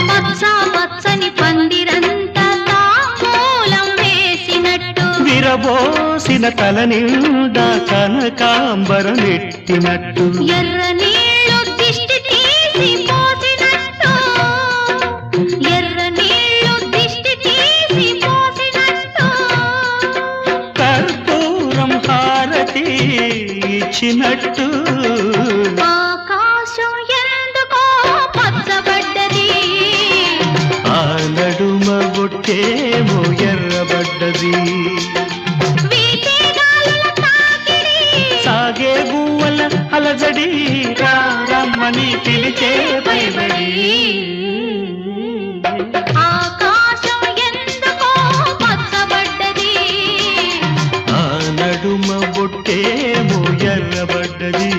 పచ్చ పచ్చని పందిరంతా తాంబూలం వేసినట్టు విరబోసిన తల నిండా కనకాంబరమెట్టినట్టు ఎర్ర నీళ్ళు దిష్టి తీసి పోసినట్టు ఎర్ర నీళ్ళు దిష్టి తీసి పోసినట్టు కర్పూరం హారతి ఇచ్చినట్టు ఆకాశం ఎందుకో పచ్చబడ్డది ఆ నడుమ బొట్టేమో ఎర్రబడ్డది వీటిగాలుల తాకిడి సాగే బువ్వల అలజడి రమ్మని పిలిచే భయబడి